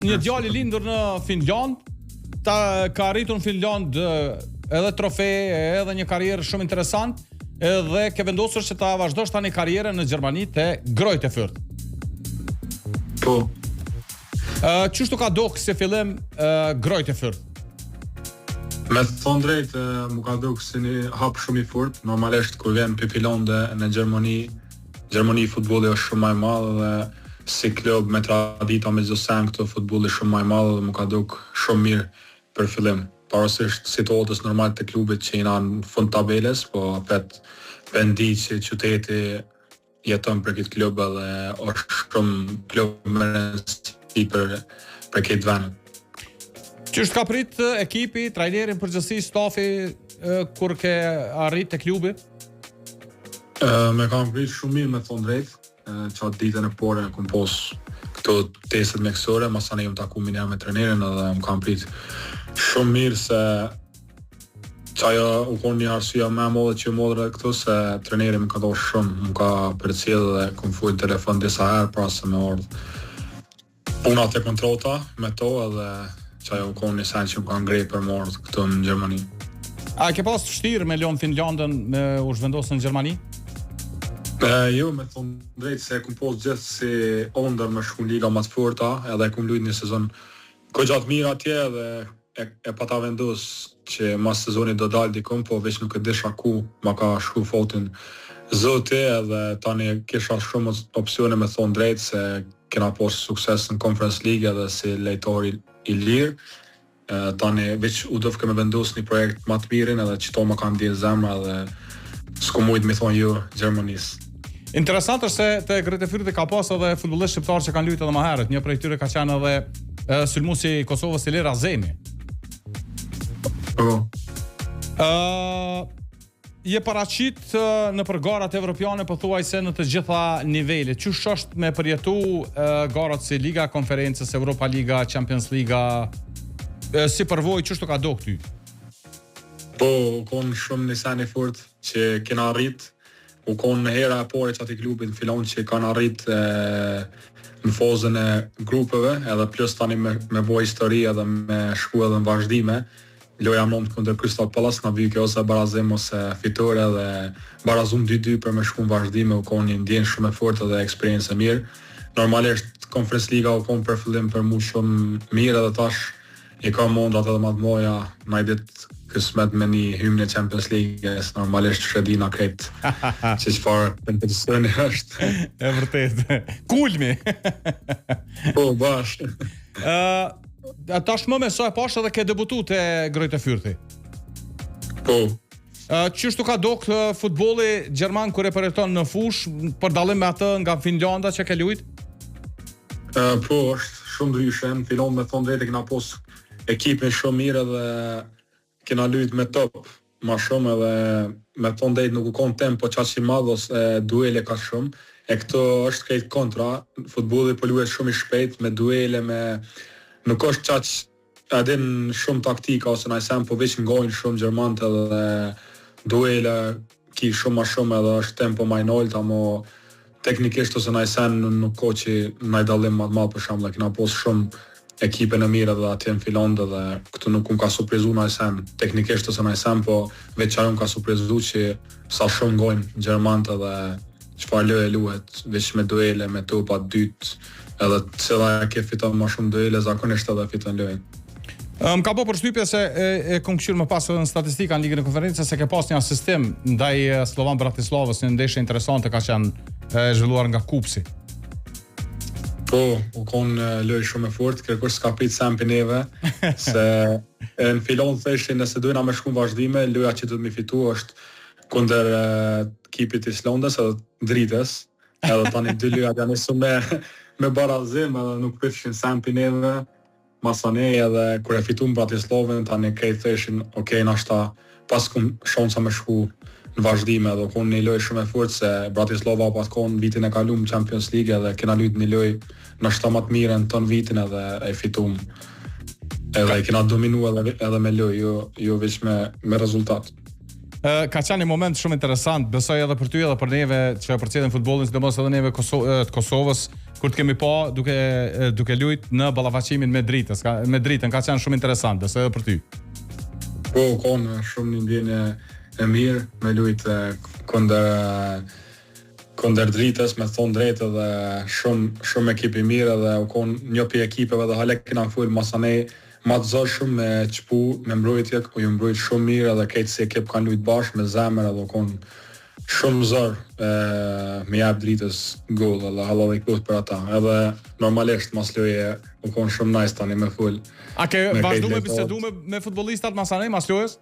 Një djalë I lindur në Finland, ka arritur në Finland edhe trofe, edhe një karrierë shumë interesant, edhe ke vendosur që ta vazhdosh tani karrierën në Gjermani te Greuther Fürth. Po. Qështu ka dok se fillim Greuther Fürth? Me të thonë drejt, mu ka duk si një hap shumë I fort. Normalisht kur vjen për Finlande në Gjermani futbolli është shumë më I madh dhe si klub me tradita me Zosen këto futbolli shumë më I madh dhe mu ka duk shumë mirë për fillim. Pavarësisht situatës normale të klubit që jena në fund tabeles, po vendi që qyteti jeton për këtë klub dhe është shumë klub më rëndësi për këtë vend. Qështë ka prit ekipi, trajnerin përgjithësi, stafi kur ke arrit te klubi? Me kam prit shumë mirë me thonë drejt, qatë ditën e pore kom pos këto testet mjekësore, masane jam taku minja me trenerin edhe më kam prit shumë mirë se qajo u konë një arsyeja me modhe që modre këto se trenerin më ka do shumë, më ka përcjellë dhe kom fuj në telefon disa herë pra se me ardhë punat e kontrota me to edhe qajo u konë një sen që më ka ngrej për më ardhë këto në Gjermani. A ke pas vështirë me lënë Finlandën me u zhvendosur në Gjermani? Jo, me thonë drejtë se kom pos gjithë si ondër me shku në liga më të forta edhe kom lujt një sezon ko gjatë mirë atje dhe e pata vendos që mas sezonit do dalë dikom, po veç nuk e disha ku ma ka shku fotin zoti edhe tani kisha shumë opsione me thonë drejtë se kena pos sukses në Conference League edhe si lejtori I lirë. Tani veç u dëfke me vendos një projekt më të mirin edhe që to ma ka ndjerë zemra dhe s'ku mujt me thonë jo Gjermanisë. Interesant është se te Greuther Fürth ka pas edhe futbollistë shqiptar që kanë luajtur edhe më herët. Një prej tyre ka qenë edhe sulmuesi I Kosovës Ilir Azemi. Po. Je paraqit në garat evropiane pothuajse në të gjitha nivelet. Çush është me përjetu garat si Liga e Konferencës, Europa Liga, Champions Liga, si përvojë çështë ka do këty? Po, konë shumë një sen I fort që kena arrit. U konë në hera e pore që ati klubin filon që kanë arrit në fazën e grupeve edhe plus tani me boj histori edhe me shku edhe në vazhdime. Loja mënë këndër Crystal Palace në vyke ose barazim ose fitore dhe barazum 2-2 për me shku në vazhdime u konë një ndjenë shumë e fort edhe eksperiencë e mirë. Normalisht Conference Liga u konë për fillim për mu shumë mirë edhe tash I ka mondat edhe madhë moja na I ditë kësmet me një hymnë e Champions League normalisht shredina krejt që çfarë kompeticioni është. E vërtet. Kulmi. Po, bash. Tashmë me sa e pash edhe ke debutu te Greuther Fürthi. Po. Qështu ka dok futbolli gjerman kur e përjeton në fush për dallim me atë nga Finlanda që ke luajt? Po, është shumë ndryshe. Në filon me thonë drejtë kena pos ekipin shumë mirë dhe kena luajt me top ma shumë edhe me thonë drejtë nuk u konë tempo qaq I madh ose duele ka shumë. E këto është krejt kontra, futbolli po luhet shumë I shpejt me duele nuk është qaq edhin shumë taktika ose najsen po veç ngojnë shumë gjermant edhe duele ki shumë ma shumë edhe është tempo ma I noltë, amo teknikisht ose najsen nuk ko që naj dallim ma të madh për shembull kena pos shumë ekipe në mirë edhe atje në Finlandë dhe këtu nuk ka surprizu najsen teknikisht ose najsen, po veç ajo ka surprizu që sa shumë ngojnë gjermant edhe çfarë lojë luhet veç me duele, me topa dytë edhe cila ke fiton ma shumë duele zakonisht edhe fiton lojën. Më ka po përshtypje se e kom këshyrë më pas në statistika në Ligën e Konferencës se ke pas një asistim ndaj Slovan Bratislavës në ndeshje interesante ka qenë zhvilluar nga Kupsi. Po, u konë lojë shumë e fort, kërkush s'ka prit sen për neve, se në filon theshin nëse dojna me shku në vazhdime, loja që du të mi fitu është kunder ekipit Islandës edhe dritës, edhe tani dy lojat janë nisu me barazim edhe nuk prifshin sen për neve, masanej edhe kur e fitu në Bratislavën, tani krejt theshin, okej, nashta pas kum shonca me shku në vazhdime edhe konë një lojë shumë e fort se Bratislava pas konë vitin e kalum Champions League edhe kena lujt një lojë në shtamat mire në ton vitin edhe e fitum edhe kena dominu edhe me lojë, jo veç me rezultat. Ka qenë një moment shumë interesant, besoj edhe për ty edhe për neve që përcjellim futbollin, sidomos edhe neve të Kosovës, kur të kemi pa duke luajt në ballafaqimin me Dritës. Me Dritën ka qenë shumë interesant, besoj edhe për ty. Po, konë shumë një ndjenje e mirë me luajt kundër Dritës, me thonë drejtë, dhe shumë ekip i mirë, dhe u konë një pi ekipeve dhe halek kena full masanej ma të zorë shumë me qëpu, me mbrojtje, ku ju mbrojt shumë mirë, edhe kejtë si ekip kanë lujt bashkë me zemër, edhe u konë shumë zorë me jap Dritës gol, edhe halave i kohët për ata, edhe normalisht mas loje u konë shumë nice tani me full. A ke vazhdu me bisedu me futbollistat masanej mas lojës?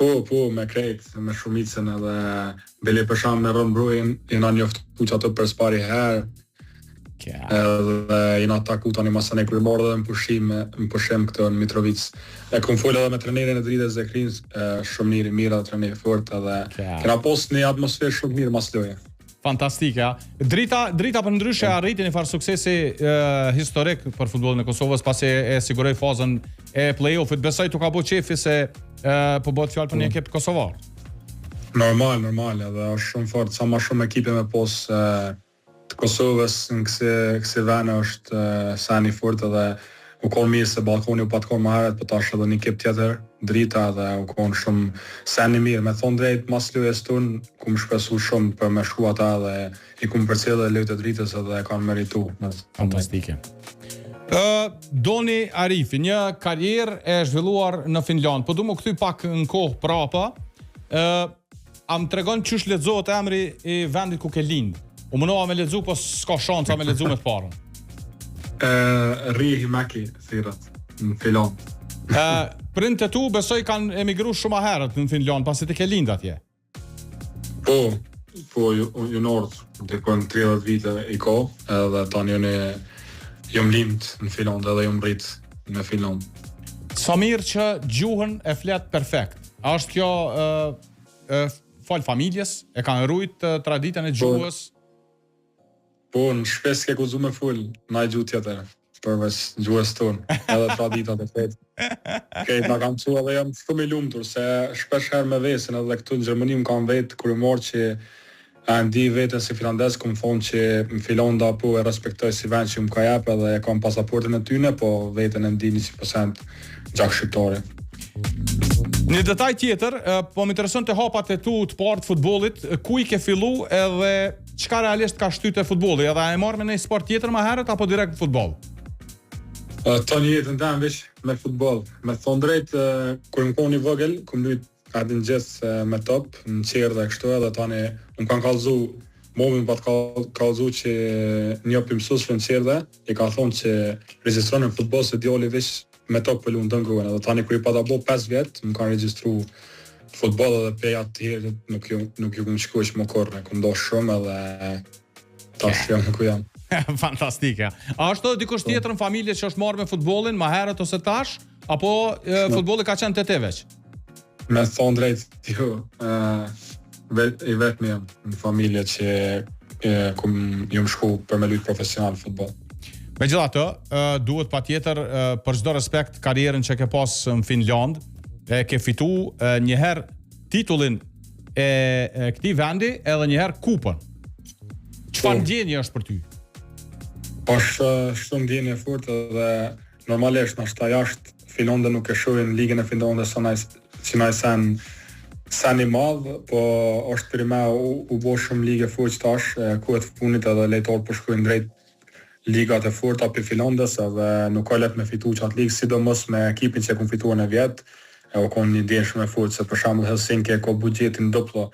Po, me krejt, me shumicën, edhe bile përsham me rënë mbrojën, jena njoftu që ato për spari herë, edhe jena taku tani masanej kërë morë dhe më pushim këtë në Mitrovic. E kom folë edhe me trenerin e Dritës Zekrin, shumë mirë dhe trener fort, edhe kena post një atmosferë shumë mirë mas loje. Fantastike, ja. Drita për ndryshe arriti një farë suksesi historik për futbollin e Kosovës, pasi e siguroi fazën e play-offit. Besoj të ka bo qefi se po bëhet fjalë për një ekip kosovar. Normal, edhe është shumë fort, sa ma shumë ekipe me pos të Kosovës në kësi vene është sa një fort, edhe u konë mirë se Ballkoni u patkonë më herët, për tash edhe një ekip tjetër, Drita, dhe u konë shumë sen një mirë. Me thonë drejt, mas lojës tonë, ku më shpesu shumë për me shku ata, dhe i ku më përcjellë dhe lojtë e Dritës edhe e kanë meritu. Fantastike. Doni Arifi, një karierë e zhvilluar në Finland, po du më këthy pak në kohë prapa, a më tregon qysh lexohet emri i vendit ku ke lindë? U mënova me lexu, po s'ka shanca me lexu me të parën. Riihimäki, thirët, në Finland. Prindët e tu besoj kanë emigru shumë herët në Finland, pasi të ke lindë atje. Po, ju nordë, të kënë 30 vite i ko, edhe tani jom lind në Finland, edhe jom rrit në Finland. Sa mirë që gjuhën e flet perfekt. A është kjo fal familjes, e kanë rujt traditën e gjuhës? Po, në shpes ke kuzu me full, na i gjuhë tjetër, përveç gjuhës tonë, edhe traditat e fetë. Kejt nga kam cua dhe jam shumë i lumtur, se shpesh herë me vesin, edhe këtu në Gjermani më kam vetë kërë morë që e ndi vetën si finlandez, ku më thonë që në Finlanda po e respektoj si vend që më ka jepë, edhe e kam pasaportin e tyne, po vetën e ndi 100% gjak shqiptare. Një detaj tjetër, po më intereson të hapat e tu të partë futbollit, ku i ke fillu edhe çka realisht ka shtytë e futbolli, edhe e marrë me një sport tjetër më herët apo direkt futboll? Tani jetën tem veç me futboll. Me thonë drejt, kur më konë i vogël, ku më lujt adin gjithë me top, në qerë dhe kështu, edhe tani më kanë kallëzu, momin pa të kallëzu që një pëmësus në qerë dhe, i ka thonë që regjistronë në futboll se djali veç me top për lunë dëngruën, edhe tani kur i pa da bo 5 vjetë, më kanë regjistru futboll edhe peja të tjerë, nuk ju këmë shkuj që më korre, këmë do shumë edhe tash jam ku jam. Fantastike. A është edhe dikush tjetër në familje që është marrë me futbollin, ma herët ose tash, apo futbolli ka qenë të te veç? Me thonë drejt, i vetëm jam në familje që ku ju më shku për me lujt profesional futboll. Megjithatë, duhet patjetër për çdo respekt karrierën që ke pas në Finland, ke fitu njëherë titullin e këtij vendi edhe njëherë kupën. Çfarë ndjenje është për ty? Është shumë ndjenje fort dhe normalisht nashta jashtë Finlanda nuk e shohin ligën e Finlandës si na sen i madh, po është për me u bo shumë ligë fort tash, kuhet funit edhe lejtor po shkojnë drejt ligat e forta për Finlandës, edhe nuk ka lehtë me fitu qatë ligë, sidomos me ekipin që e kom fituar në vjetë, e o konë një ndjenjë shumë e fortë, se për shembull Helsinki ka buxhetin doplo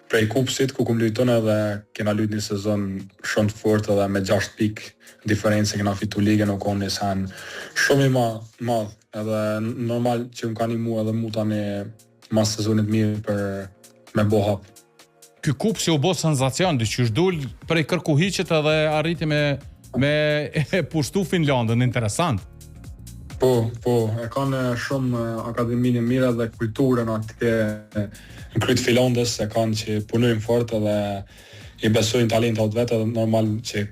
prej kupsit, ku kom lujton edhe kena lujt një sezon shumë të fortë edhe me 6 pikë diferencë kena fitu ligën, o konë një sen shumë i madh, edhe normal që më ka një mua edhe mu tani mas sezonit mirë për me bo hap. Ky kup që u bo senzacion, që është dul prej kërkuhiqet edhe arriti me pushtu Finlandën, interesant. Po, e kanë shumë akademinë mirë dhe kulturën atje në kryt Finlandës, e kanë që punojnë fort edhe i besojnë talentat vetë, edhe normal që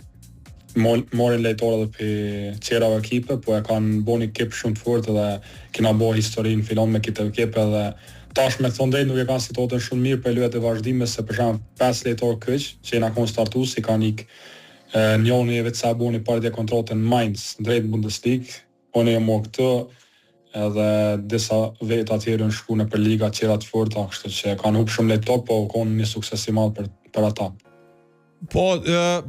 morin lejtorë edhe për qerave ekipe, po e kanë bo një ekip shumë të fort edhe kena bo histori në Finland me këtë ekip edhe tash me thonë drejt nuk e kanë situatën shumë mirë për luajtë e vazhdime se për shembull 5 lojtarë kyç që jena kanë startuar si kanë ik njoni e vetë Saboni parë kontratën Mainz drejt Bundesliga, unë e mor këtë edhe disa vetë atjerë në shku në për liga qera të forta, kështu që kanë hub shumë lojtarë, po kanë një sukses i madh për ata. Po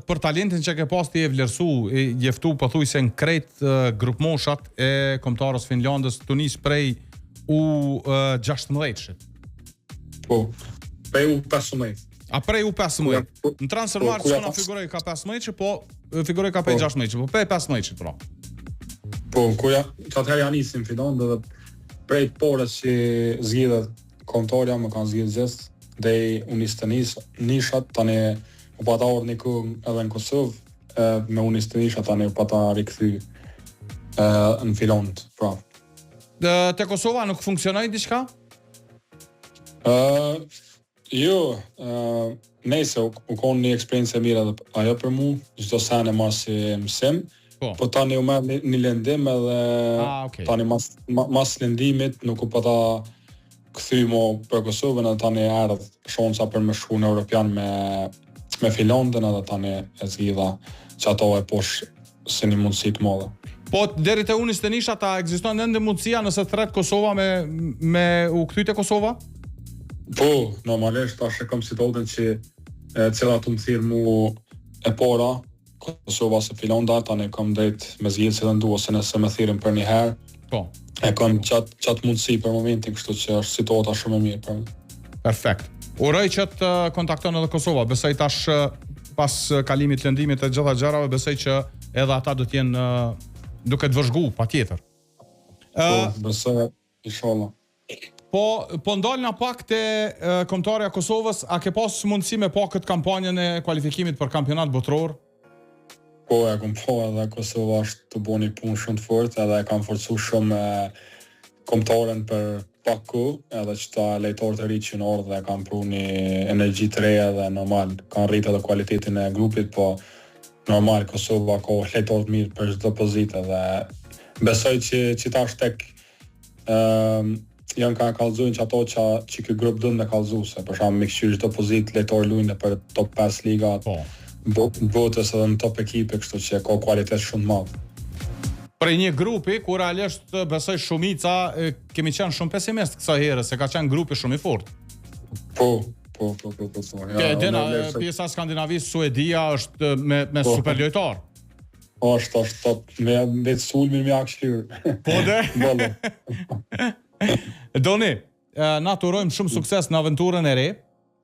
për talentin që ke pas ti e vlerësu, e jeftu pothuajse në krejt grup moshat e kombëtarës Finlandës të nis prej U16. Po, prej U15. A prej U15. Në transfermarkt s'ka figuroj ka 15, po figuroj ka 16, po prej 15 pra. Po, kuja, atëherë janë nisin Finlandë dhe prej porës që zgjidhet kombëtarja më kanë zgjidhur gjithë, dhe unë ishte nishat tani u pata orë një këngë edhe në Kosovë, me unë ishte nishat tani u pata rikthy në Finlandë, pra. Te Kosova nuk funksionoi diçka? Jo, nëse u konë një eksperiencë e mirë edhe ajo për mu, çdo sen e marr si mësim. Po tani u merr një lëndim edhe okay. Tani mas lëndimit nuk u pata kthymo për Kosovën, edhe tani erdh shansa për me shku në Europian me Finlandën, edhe tani e zgjidha që ato e posh si një mundësi të madhe. Po deri te unis të nisha ta ekziston ende mundësia nëse thret Kosova me u kthy te Kosova? Po, normalisht tash e kam situatën që cilat më thirr mu e para Kosova se Finlanda, tani kam drejt me zgjidhje se ndua se nëse më thirrën për një herë. Po. E kam çat mundësi për momentin, kështu që është situata shumë e mirë për mua. Perfekt. Uroj që të kontakton edhe Kosova. Besoj tash pas kalimit të lëndimit të gjitha gjërave, besoj që edhe ata do të jenë duke të vëzhgu, patjetër. Po, besoj, inshallah. Po ndalna pak te kombëtarja e Kosovës, a ke pas mundësi me pa këtë kampanjën e kualifikimit për kampionat botror? Po, e kam po edhe Kosova është të bo një punë shumë të fortë, edhe e kam forcu shumë kombëtaren për pak kohë, edhe që ta lejtarët e ri që në orë dhe kam pru një energji të reja dhe normal, kanë rritë edhe kualitetin e grupit, po normal Kosova ka lejtarët mirë për çdo pozitë dhe besoj që ta është tek janë ka kallëzojnë që ato që ky grup dënë me kallëzuse, për shembull me këshirë çdo pozitë lejtarë luajnë për top 5 liga. Po. Botës edhe në top ekipe, kështu që ka kualitet shumë madh. Prej një grupi ku realisht besoj shumica kemi qenë shumë pesimist kësaj herë se ka qenë grupi shumë i fortë. Po. Ja, pjesa Skandinavisë, Suedia është me super lojtar. Është top me vetë sulmin me akshir. Po dhe. Doni, na të urojmë shumë sukses në aventurën e re.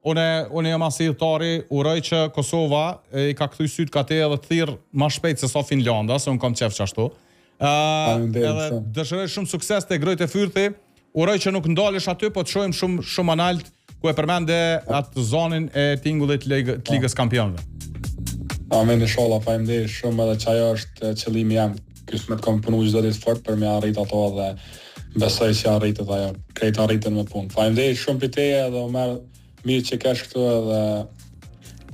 Unë jam asiltari, uroj që Kosova i ka kthy syt ka te edhe të thirr më shpejt se sa Finlanda, se unë kam qef qashtu. Edhe dëshiroj shumë sukses te grojt e fyrthi. Uroj që nuk ndalesh aty, po të shohim shumë analt ku e përmende atë zonin e tingullit të Ligës Kampionëve. Amen, inshallah, faleminderit shumë, edhe që ajo është qëllimi jam. Kysh me të kam punu çdo ditë fort për me arrit ato dhe besoj që arritet ajo. Krejt arritën me punë. Faleminderit shumë për teje edhe u merr mirë që kesh këtu edhe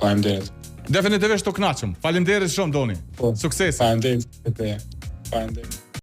faleminderit. Definitivisht të kënaqëm. Faleminderit shumë Doni. Sukses. Faleminderit. Faleminderit.